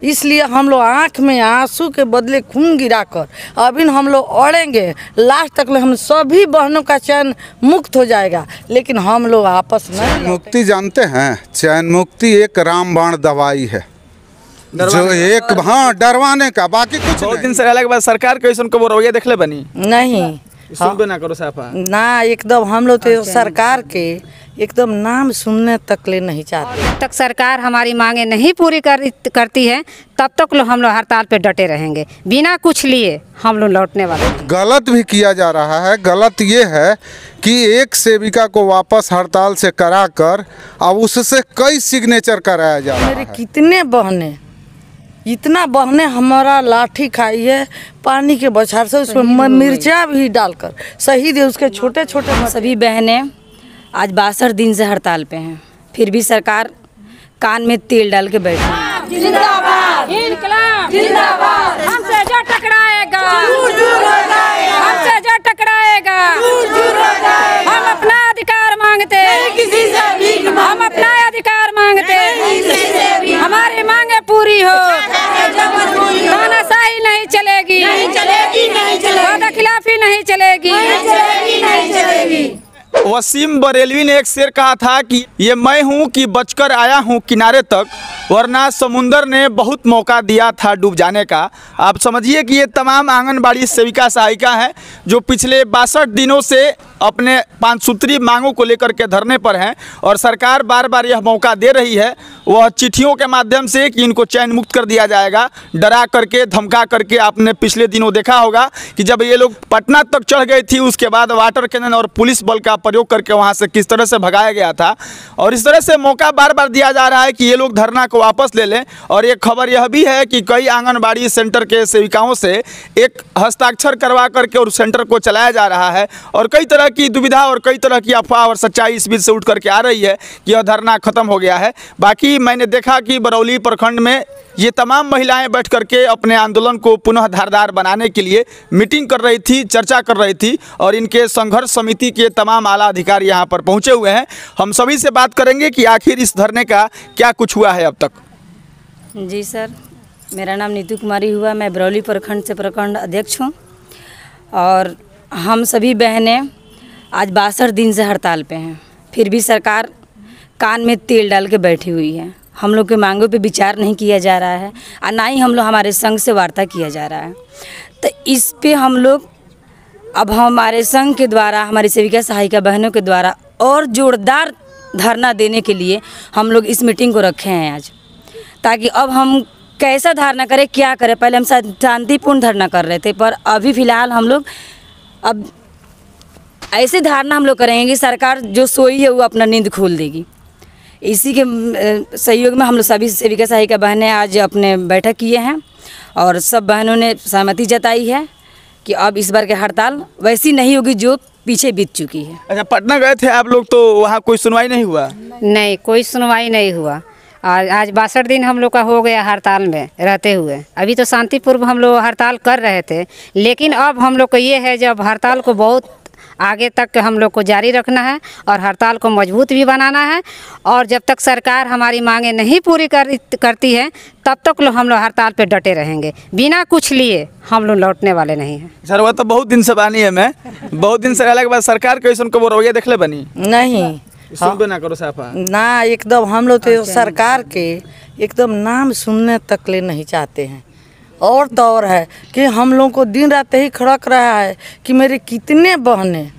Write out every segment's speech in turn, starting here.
इसलिए हम लोग आँख में आंसू के बदले खून गिराकर अभी हम लोग अड़ेंगे, लास्ट तक हम सभी बहनों का चैन मुक्त हो जाएगा, लेकिन हम लोग आपस में मुक्ति जानते हैं, चैन मुक्ति एक रामबाण दवाई है जो एक डरवाने का, बाकी कुछ बहुत दिन से रहने के बाद सरकार कैसे उनको रवैया देखले बनी नहीं सुनबे ना करो साफा ना, एकदम हम लोग तो सरकार के एकदम नाम सुनने तक ले नहीं चाहते। जब तक सरकार हमारी मांगे नहीं पूरी करती है तब तक हम लोग हड़ताल पे डटे रहेंगे, बिना कुछ लिए हम लोग लौटने वाले। गलत भी किया जा रहा है। गलत ये है कि एक सेविका को वापस हड़ताल से कराकर अब उससे कई सिग्नेचर कराया जा रहा है। मेरे कितने बहने, इतना बहने हमारा लाठी खाई है पानी के बौछार से, उसमें मिर्चा भी डालकर शहीद है उसके छोटे छोटे। सभी बहनें आज 62 दिन से हड़ताल पे हैं, फिर भी सरकार कान में तेल डाल के बैठी। जिंदाबाद इंकलाब जिंदाबाद, हमसे जो टकराएगा हमसे जो टकराएगा, हम अपना अधिकार मांगते, हम अपना अधिकार मांगते, हमारी मांगे पूरी हो, तानाशाही नहीं चलेगी, वादा खिलाफी नहीं चलेगी। वसीम बरेलवी ने एक शेर कहा था कि ये मैं हूँ कि बचकर आया हूँ किनारे तक, वरना समुंदर ने बहुत मौका दिया था डूब जाने का। आप समझिए कि ये तमाम आंगनबाड़ी सेविका सहायिका हैं जो पिछले 62 दिनों से अपने 5 सूत्री मांगों को लेकर के धरने पर हैं और सरकार बार बार यह मौका दे रही है, वह चिट्ठियों के माध्यम से कि इनको चैन मुक्त कर दिया जाएगा, डरा करके धमका करके। आपने पिछले दिनों देखा होगा कि जब ये लोग पटना तक चढ़ गई थी, उसके बाद वाटर कैनन और पुलिस बल का प्रयोग करके वहाँ से किस तरह से भगाया गया था। और इस तरह से मौका बार बार दिया जा रहा है कि ये लोग धरना को वापस ले लें। और एक खबर यह भी है कि कई आंगनबाड़ी सेंटर के सेविकाओं से एक हस्ताक्षर करवा करके और सेंटर को चलाया जा रहा है और कई तरह की दुविधा और कई तरह की अफवाह और सच्चाई इस बीच से उठ करके आ रही है कि यह धरना खत्म हो गया है। बाकी मैंने देखा कि बरौली प्रखंड में ये तमाम महिलाएं बैठ करके अपने आंदोलन को पुनः धारदार बनाने के लिए मीटिंग कर रही थी, चर्चा कर रही थी और इनके संघर्ष समिति के तमाम आला अधिकारी यहाँ पर पहुँचे हुए हैं। हम सभी से बात करेंगे कि आखिर इस धरने का क्या कुछ हुआ है अब तक। जी सर, मेरा नाम नीतू कुमारी हुआ, मैं बरौली प्रखंड से प्रखंड अध्यक्ष हूँ और हम सभी बहनें आज 62 दिन से हड़ताल पे हैं, फिर भी सरकार कान में तेल डाल के बैठी हुई है। हम लोग के मांगों पे विचार नहीं किया जा रहा है और ना ही हम लोग हमारे संघ से वार्ता किया जा रहा है। तो इस पे हम लोग अब हमारे संघ के द्वारा, हमारी सेविका सहायिका बहनों के द्वारा और जोरदार धरना देने के लिए हम लोग इस मीटिंग को रखे हैं आज, ताकि अब हम कैसा धरना करें, क्या करें। पहले हम शांतिपूर्ण धरना कर रहे थे, पर अभी फ़िलहाल हम लोग अब ऐसे धारणा हम लोग करेंगे कि सरकार जो सोई है वो अपना नींद खोल देगी। इसी के सहयोग में हम लोग सभी सेविका सहायिका बहनें आज अपने बैठक किए हैं और सब बहनों ने सहमति जताई है कि अब इस बार की हड़ताल वैसी नहीं होगी जो पीछे बीत चुकी है। अच्छा, पटना गए थे आप लोग, तो वहाँ कोई सुनवाई नहीं हुआ? नहीं, कोई सुनवाई नहीं हुआ। आज 62 दिन हम लोग का हो गया हड़ताल में रहते हुए। अभी तो शांतिपूर्व हम लोग हड़ताल कर रहे थे, लेकिन अब हम लोग को ये है जब हड़ताल को बहुत आगे तक हम लोग को जारी रखना है और हड़ताल को मजबूत भी बनाना है। और जब तक सरकार हमारी मांगे नहीं पूरी करती है तब तक हम लोग हड़ताल पे डटे रहेंगे, बिना कुछ लिए हम लोग लौटने वाले नहीं हैं। सर, वो तो बहुत दिन से बानी है, मैं बहुत दिन से रहने के बाद सरकार कैसे उनको रवैया देखले बनी नहीं सुनबे ना करो साफा ना, एकदम हम लोग तो सरकार के एकदम नाम सुनने तक ले नहीं चाहते हैं। और तो और है कि हम लोग को दिन रात ही खड़क रहा है कि मेरे कितने बहने,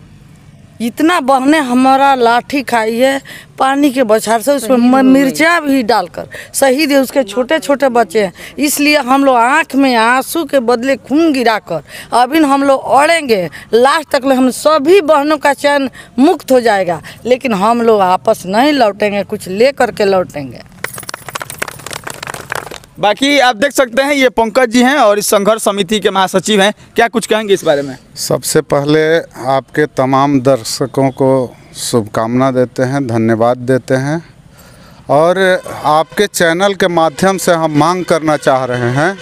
इतना बहने हमारा लाठी खाई है पानी के बौछार से, उसमें मिर्चा भी डालकर शहीद है उसके छोटे छोटे बच्चे हैं। इसलिए हम लोग आँख में आंसू के बदले खून गिराकर अभी हम लोग अड़ेंगे, लास्ट तक हम सभी बहनों का चैन मुक्त हो जाएगा, लेकिन हम लोग आपस नहीं लौटेंगे, कुछ ले करके लौटेंगे। बाकी आप देख सकते हैं ये पंकज जी हैं और इस संघर्ष समिति के महासचिव हैं, क्या कुछ कहेंगे इस बारे में? सबसे पहले आपके तमाम दर्शकों को शुभकामना देते हैं, धन्यवाद देते हैं और आपके चैनल के माध्यम से हम मांग करना चाह रहे हैं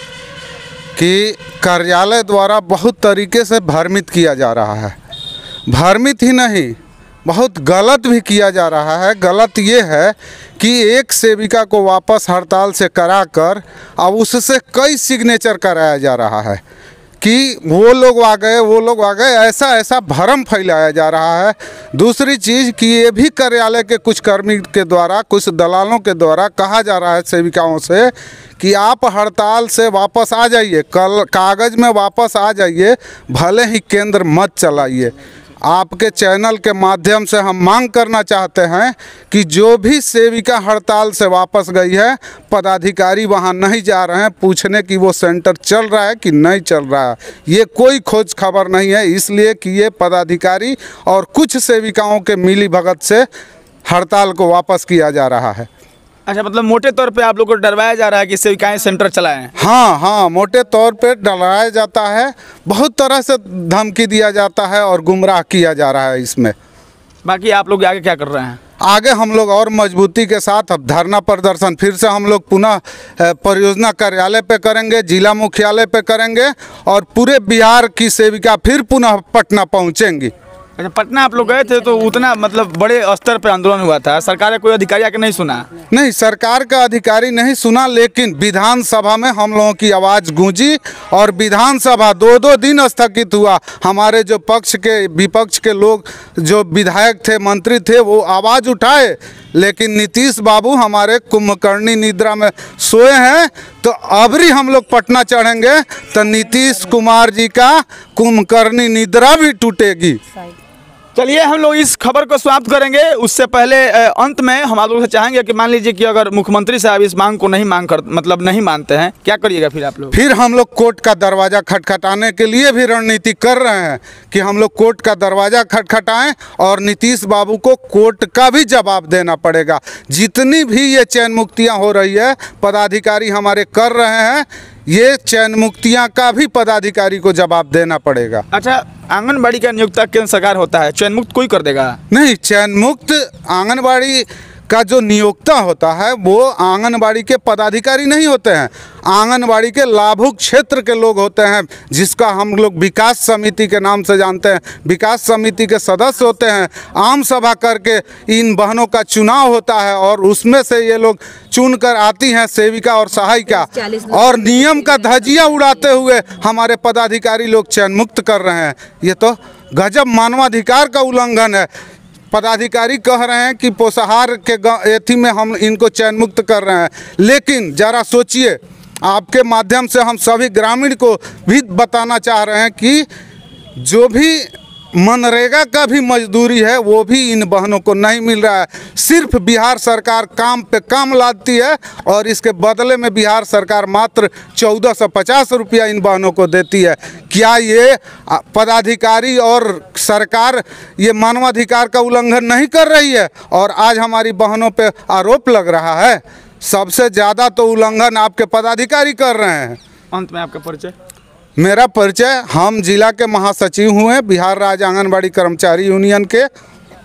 कि कार्यालय द्वारा बहुत तरीके से भ्रमित किया जा रहा है। भ्रमित ही नहीं बहुत गलत भी किया जा रहा है। गलत ये है कि एक सेविका को वापस हड़ताल से कराकर अब उससे कई सिग्नेचर कराया जा रहा है कि वो लोग आ गए, ऐसा भ्रम फैलाया जा रहा है। दूसरी चीज़ कि ये भी कार्यालय के कुछ कर्मी के द्वारा, कुछ दलालों के द्वारा कहा जा रहा है सेविकाओं से कि आप हड़ताल से वापस आ जाइए, कल कागज़ में वापस आ जाइए, भले ही केंद्र मत चलाइए। आपके चैनल के माध्यम से हम मांग करना चाहते हैं कि जो भी सेविका हड़ताल से वापस गई है, पदाधिकारी वहां नहीं जा रहे हैं पूछने कि वो सेंटर चल रहा है कि नहीं चल रहा है। ये कोई खोज खबर नहीं है, इसलिए कि ये पदाधिकारी और कुछ सेविकाओं के मिली भगत से हड़ताल को वापस किया जा रहा है। अच्छा, मतलब मोटे तौर पे आप लोग को डरवाया जा रहा है कि सेविकाएं सेंटर चलाएं? हाँ, मोटे तौर पे डराया जाता है, बहुत तरह से धमकी दिया जाता है और गुमराह किया जा रहा है इसमें। बाकी आप लोग आगे क्या कर रहे हैं? आगे हम लोग और मजबूती के साथ अब धरना प्रदर्शन फिर से हम लोग पुनः परियोजना कार्यालय पे करेंगे, जिला मुख्यालय पे करेंगे और पूरे बिहार की सेविका फिर पुनः पटना पहुंचेंगी। अच्छा, पटना आप लोग गए थे तो उतना मतलब बड़े स्तर पे आंदोलन हुआ था, सरकार का कोई अधिकारी आके नहीं सुना? नहीं, सरकार का अधिकारी नहीं सुना, लेकिन विधानसभा में हम लोगों की आवाज़ गूंजी और विधानसभा 2-2 दिन स्थगित हुआ। हमारे जो पक्ष के विपक्ष के लोग, जो विधायक थे, मंत्री थे, वो आवाज़ उठाए, लेकिन नीतीश बाबू हमारे कुंभकर्णी निद्रा में सोए हैं। तो अबरी हम लोग पटना चढ़ेंगे तो नीतीश कुमार जी का कुंभकर्णी निद्रा भी टूटेगी। चलिए हम लोग इस खबर को समाप्त करेंगे। उससे पहले अंत में हम आप लोगों से चाहेंगे कि मान लीजिए कि अगर मुख्यमंत्री साहब इस मांग को नहीं नहीं मानते हैं, क्या करिएगा फिर आप लोग? फिर हम लोग कोर्ट का दरवाज़ा खटखटाने के लिए भी रणनीति कर रहे हैं कि हम लोग कोर्ट का दरवाज़ा खटखटाएं और नीतीश बाबू को कोर्ट का भी जवाब देना पड़ेगा। जितनी भी ये चैन मुक्तियाँ हो रही है, पदाधिकारी हमारे कर रहे हैं, ये चैन मुक्तियाँ का भी पदाधिकारी को जवाब देना पड़ेगा। अच्छा, आंगनबाड़ी का नियोक्ता केंद्र सरकार होता है, चयन मुक्त कोई कर देगा? नहीं, चयन मुक्त आंगनबाड़ी का जो नियोक्ता होता है वो आंगनबाड़ी के पदाधिकारी नहीं होते हैं, आंगनबाड़ी के लाभुक क्षेत्र के लोग होते हैं, जिसका हम लोग विकास समिति के नाम से जानते हैं। विकास समिति के सदस्य होते हैं, आम सभा करके इन बहनों का चुनाव होता है और उसमें से ये लोग चुनकर आती हैं सेविका और सहायिका, और नियम का धज्जियां उड़ाते हुए हमारे पदाधिकारी लोग चयन मुक्त कर रहे हैं। ये तो गजब मानवाधिकार का उल्लंघन है। पदाधिकारी कह रहे हैं कि पोषाहार के एथी में हम इनको चयन मुक्त कर रहे हैं, लेकिन ज़रा सोचिए, आपके माध्यम से हम सभी ग्रामीण को भी बताना चाह रहे हैं कि जो भी मनरेगा का भी मजदूरी है वो भी इन बहनों को नहीं मिल रहा है। सिर्फ बिहार सरकार काम पे काम लाती है और इसके बदले में बिहार सरकार मात्र 1450 रुपया इन बहनों को देती है। क्या ये पदाधिकारी और सरकार ये मानवाधिकार का उल्लंघन नहीं कर रही है? और आज हमारी बहनों पे आरोप लग रहा है। सबसे ज़्यादा तो उल्लंघन आपके पदाधिकारी कर रहे हैं। अंत में आपका परिचय? मेरा परिचय, हम जिला के महासचिव हुए बिहार राज्य आंगनबाड़ी कर्मचारी यूनियन के।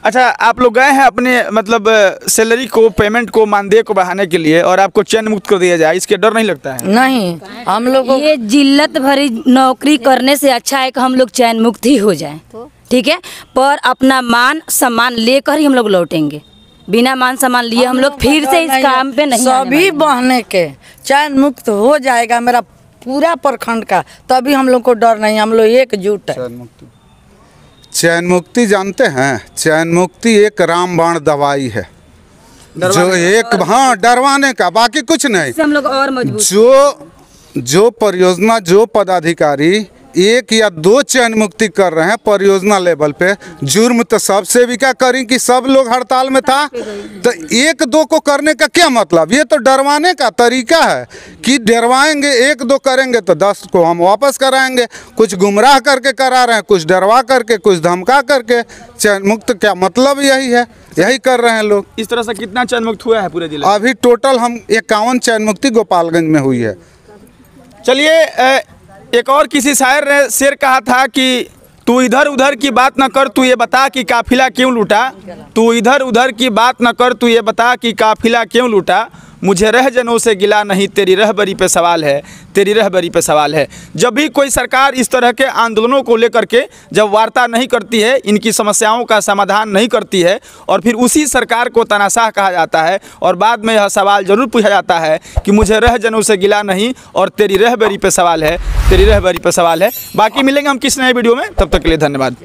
अच्छा, आप लोग गए हैं अपने मतलब सैलरी को, पेमेंट को, मानदेय को बढ़ाने के लिए और आपको चयन मुक्त कर दिया जाए, इसके डर नहीं लगता है? नहीं, हम लोग ये जिल्लत भरी नौकरी करने से अच्छा है कि हम लोग चयन मुक्त ही हो जाएं, ठीक है, पर अपना मान सम्मान लेकर ही हम लोग लौटेंगे। बिना मान सम्मान लिए हम लोग फिर से इस काम पे नहीं आने वाले। सभी बहने के चयन मुक्त हो जाएगा, मेरा पूरा प्रखंड का, तभी हम लोग को डर नहीं, हम लोग एकजुट है। चयन मुक्ति जानते हैं? चयन मुक्ति एक रामबाण दवाई है, जो एक डरवाने का, बाकी कुछ नहीं। हम लोग और मजबूत जो परियोजना, जो पदाधिकारी 1 या 2 चयन मुक्ति कर रहे हैं परियोजना लेवल पे, जुर्म तो सब सेविका करी कि सब लोग हड़ताल में था, तो 1-2 को करने का क्या मतलब? ये तो डरवाने का तरीका है कि डरवाएंगे, 1-2 करेंगे तो 10 को हम वापस कराएंगे। कुछ गुमराह करके करा रहे हैं, कुछ डरवा करके, कुछ धमका करके। चयन मुक्त क्या मतलब यही है, यही कर रहे हैं लोग। इस तरह से कितना चयन मुक्त हुआ है पूरे जिले? अभी टोटल हम 51 चयन मुक्ति गोपालगंज में हुई है। चलिए, एक और किसी शायर ने शेर कहा था कि तू इधर उधर की बात न कर, तू ये बता कि काफिला क्यों लूटा। तू इधर उधर की बात न कर, तू ये बता कि काफिला क्यों लूटा। मुझे रहजनों से गिला नहीं, तेरी रहबरी पे सवाल है, तेरी रहबरी पे सवाल है। जब भी कोई सरकार इस तरह के आंदोलनों को लेकर के जब वार्ता नहीं करती है, इनकी समस्याओं का समाधान नहीं करती है, और फिर उसी सरकार को तानाशाह कहा जाता है और बाद में यह सवाल जरूर पूछा जाता है कि मुझे रहजनों से गिला नहीं और तेरी रहबरी पे सवाल है, तेरी रहबरी पे सवाल है। बाकी मिलेंगे हम किसी नए वीडियो में, तब तक के लिए धन्यवाद।